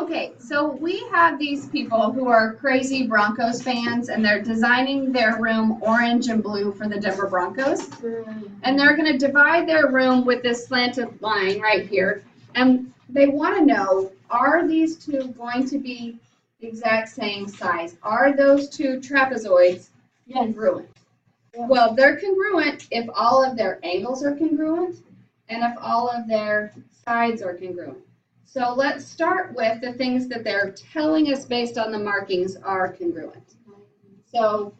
Okay, so we have these people who are crazy Broncos fans, and they're designing their room orange and blue for the Denver Broncos. And they're going to divide their room with this slanted line right here. And they want to know, are these two going to be the exact same size? Are those two trapezoids congruent? Yeah. Well, they're congruent if all of their angles are congruent and if all of their sides are congruent. So let's start with the things that they're telling us based on the markings are congruent. So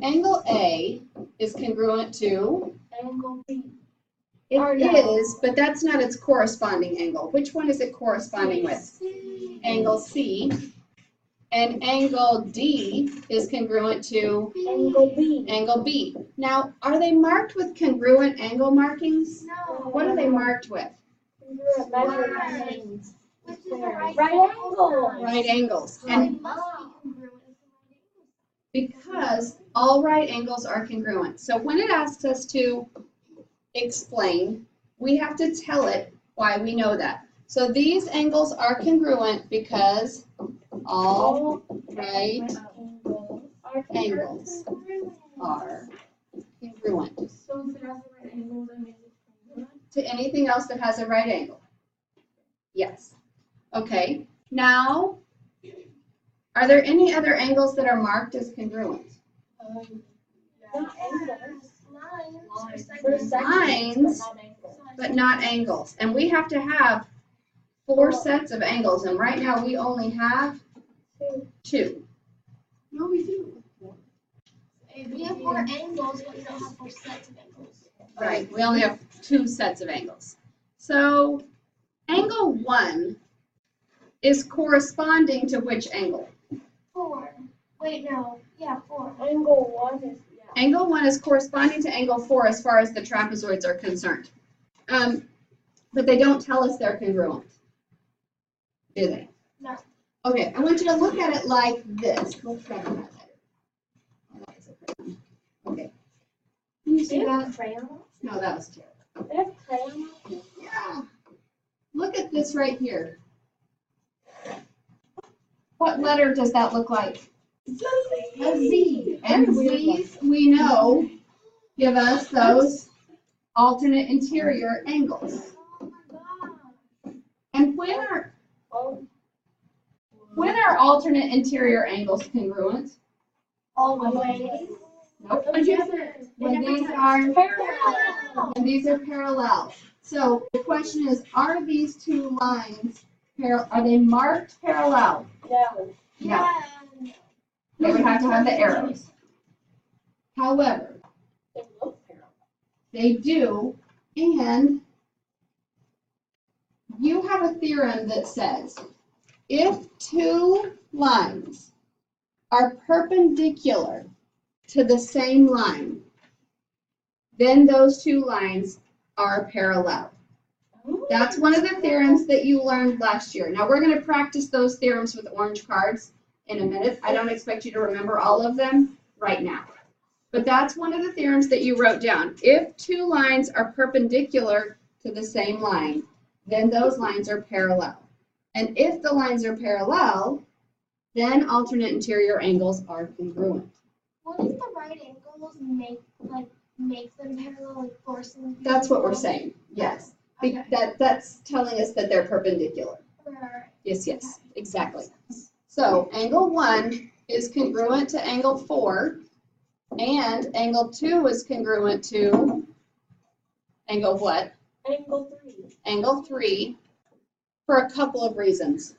angle A is congruent to? Angle B. It is, but that's not its corresponding angle. Which one is it corresponding with? C. Angle C. And angle D is congruent to? Angle B. Angle B. Now, are they marked with congruent angle markings? No. What are they marked with? Congruent lines. Right angle. Right angles. And because all right angles are congruent. So when it asks us to explain, we have to tell it why we know that. So these angles are congruent because all right angles are congruent So if it has the right angle, then it's congruent. to anything else that has a right angle. Yes. Okay. Now, are there any other angles that are marked as congruent? Not angles. Lines, but not angles. And we have to have 4 sets of angles, and right now we only have 2. No, we do. We have 4 angles, but we don't have 4 sets of angles. Right, we only have 2 sets of angles. So angle 1 is corresponding to which angle? 4. Wait, no. Yeah, 4. Angle 1 is, Angle 1 is corresponding to angle 4 as far as the trapezoids are concerned. But they don't tell us they're congruent, do they? No. Okay, I want you to look at it like this. Let's try that better. Oh, that was a crayon. Okay. Can you see that? Crayon? No, that was terrible. They have crayon? Yeah. Look at this right here. What letter does that look like? A Z. And Z's, we know, give us those alternate interior angles. Oh my god. And when are alternate interior angles congruent? Always. Nope. When these are parallel. So the question is, are these two lines are they marked parallel? No. No. They would have to have the arrows. However, They look parallel. they do, and you have a theorem that says if 2 lines are perpendicular to the same line, then those 2 lines are parallel. That's one of the theorems that you learned last year. Now we're going to practice those theorems with orange cards in a minute. I don't expect you to remember all of them right now. But that's one of the theorems that you wrote down. If 2 lines are perpendicular to the same line, then those lines are parallel. And if the lines are parallel, then alternate interior angles are congruent. What if the right angles make them parallel, like force them? That's what we're saying, yes. Okay. That's telling us that they're perpendicular. Right. Yes, yes, exactly. So angle 1 is congruent to angle 4, and angle 2 is congruent to angle what? Angle 3. Angle 3, for a couple of reasons.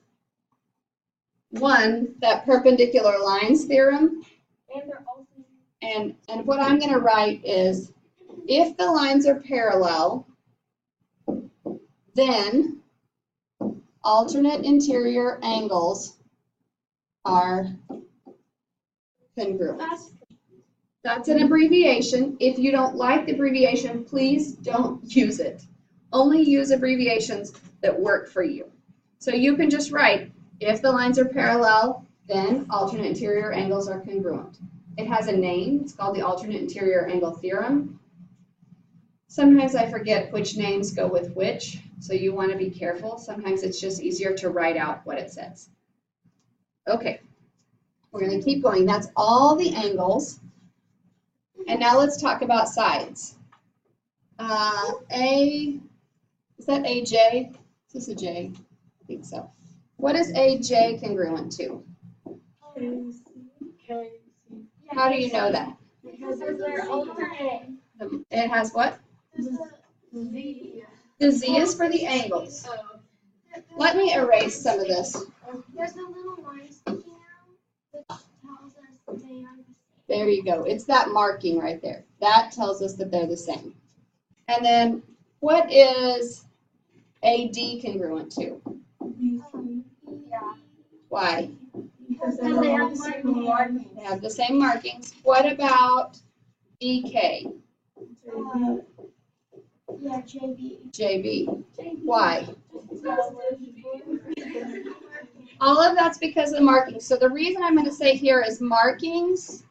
One, that perpendicular lines theorem, And they're also. and what I'm going to write is, if the lines are parallel, then alternate interior angles are congruent. That's an abbreviation. If you don't like the abbreviation, please don't use it. Only use abbreviations that work for you. So you can just write, if the lines are parallel, then alternate interior angles are congruent. It has a name. It's called the alternate interior angle theorem. Sometimes I forget which names go with which, so you want to be careful. Sometimes it's just easier to write out what it says. Okay, we're going to keep going. That's all the angles. And now let's talk about sides. Is that AJ? Is this a J? I think so. What is AJ congruent to? How do you know that? Because they're alternate. It has what? Z. The Z is for the angles. Let me erase some of this. There's a little line sticking out which tells us they are the same. There you go. It's that marking right there. That tells us that they're the same. And then what is AD congruent to? Yeah. Why? Because they have the same markings. They have the same markings. What about DK? Yeah, JB. JB. Why? All of that's because of the markings. So the reason I'm going to say here is markings,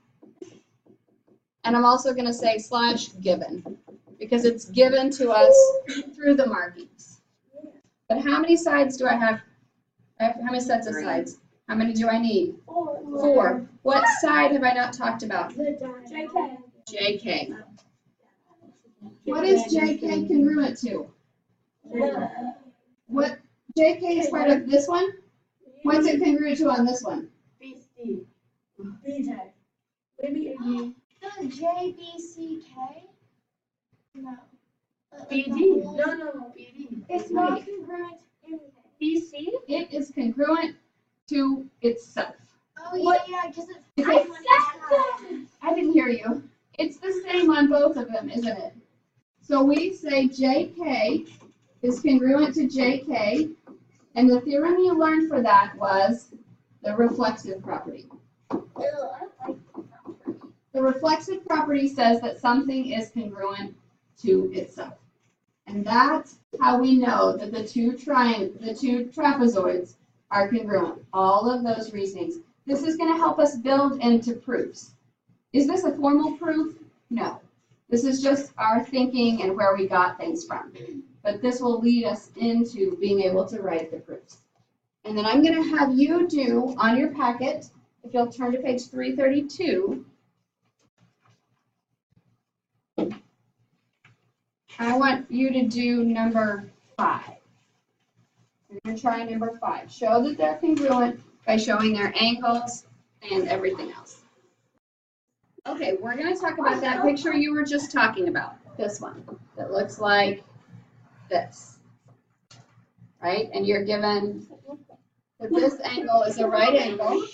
and I'm also going to say / given, because it's given to us through the markings. But how many sides do I have? How many sets of sides? How many do I need? 4. What side have I not talked about? JK. JK. What is JK congruent to? What JK is part of this one? What's it congruent to on this one? BC. BJ. Maybe AB. JBCK? No. BD. No, BD. It's not congruent to BC? It is congruent to itself. Oh, yeah, because it's. I didn't hear you. It's the same on both of them, isn't it? So we say JK is congruent to JK, and the theorem you learned for that was the reflexive property. The reflexive property says that something is congruent to itself. And that's how we know that the two trapezoids are congruent. All of those reasonings. This is going to help us build into proofs. Is this a formal proof? No. This is just our thinking and where we got things from. But this will lead us into being able to write the proofs. And then I'm going to have you do on your packet, if you'll turn to page 332, I want you to do number 5. We're going to try number 5. Show that they're congruent by showing their angles and everything else. Okay, we're going to talk about that picture you were just talking about, this one, that looks like this, right? And you're given that this angle is a right angle,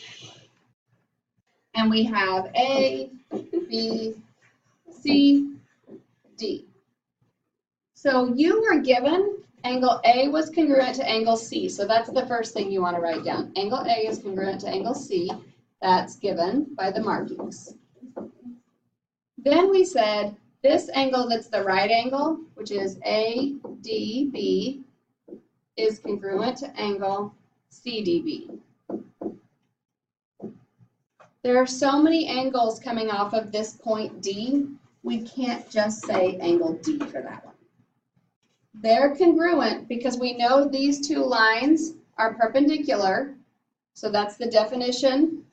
and we have A, B, C, D. So you were given angle A was congruent to angle C, so that's the first thing you want to write down. Angle A is congruent to angle C, that's given by the markings. Then we said this angle that's the right angle, which is ADB, is congruent to angle CDB. There are so many angles coming off of this point D, we can't just say angle D for that one. They're congruent because we know these two lines are perpendicular, so that's the definition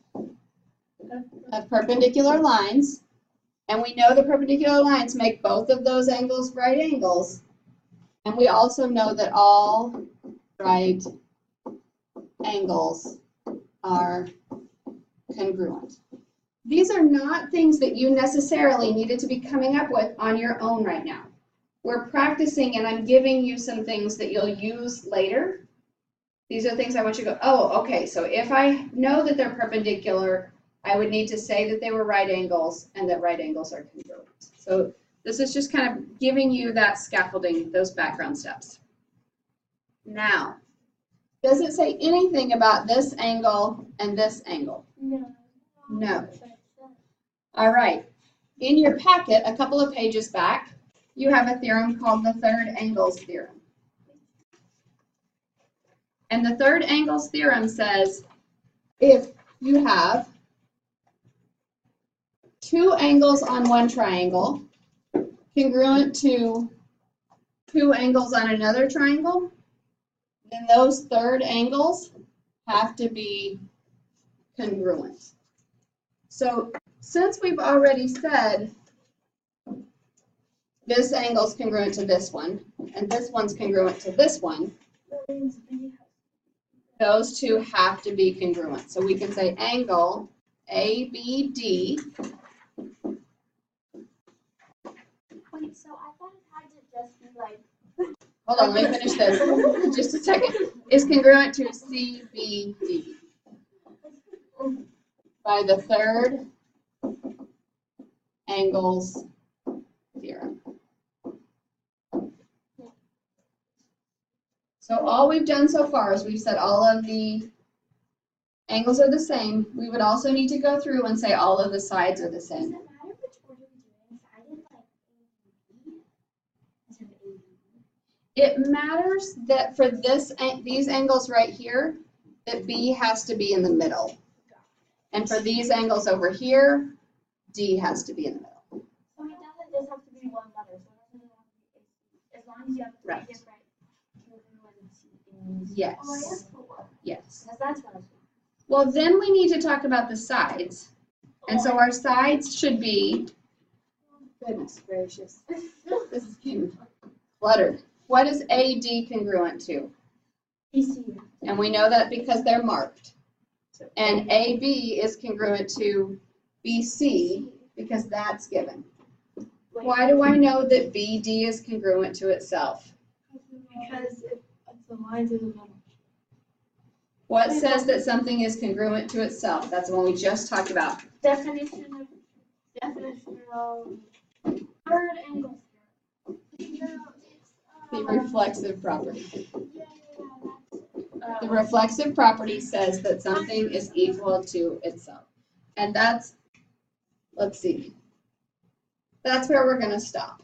of perpendicular lines. And we know the perpendicular lines make both of those angles right angles. And we also know that all right angles are congruent. These are not things that you necessarily needed to be coming up with on your own right now. We're practicing, and I'm giving you some things that you'll use later. These are things I want you to go, oh, okay, so if I know that they're perpendicular, I would need to say that they were right angles and that right angles are congruent. So this is just kind of giving you that scaffolding, those background steps. Now, does it say anything about this angle and this angle? No. No. All right. In your packet, a couple of pages back, you have a theorem called the third angles theorem. And the third angles theorem says if you have two angles on one triangle congruent to 2 angles on another triangle, then those third angles have to be congruent. So since we've already said this angle is congruent to this one, and this one's congruent to this one, those two have to be congruent. So we can say angle ABD. Wait, so I thought it had to just be like. Hold on, let me finish this. Just a second. Is congruent to CBD by the third angles theorem. So all we've done so far is we've said all of the angles are the same. We would also need to go through and say all of the sides are the Does same. it matter which order we're doing? I did like A, B instead of A, B. It matters that for these angles right here, that B has to be in the middle. And for these angles over here, D has to be in the middle. So it doesn't just have to be one letter. So it doesn't have to be as long as you have three Right. different Yes. Oh, I guess 4. Yes. Because that's what I was doing. Well, then we need to talk about the sides. And so our sides should be, goodness gracious, this is getting cluttered. What is AD congruent to? BC. And we know that because they're marked. And AB is congruent to BC because that's given. Why do I know that BD is congruent to itself? Because it's the lines in the middle. What says that something is congruent to itself? That's the one we just talked about. Definition of third angle. No, it's. The reflexive property. Yeah, that's. The reflexive property says that something is equal to itself. And that's, let's see, that's where we're going to stop.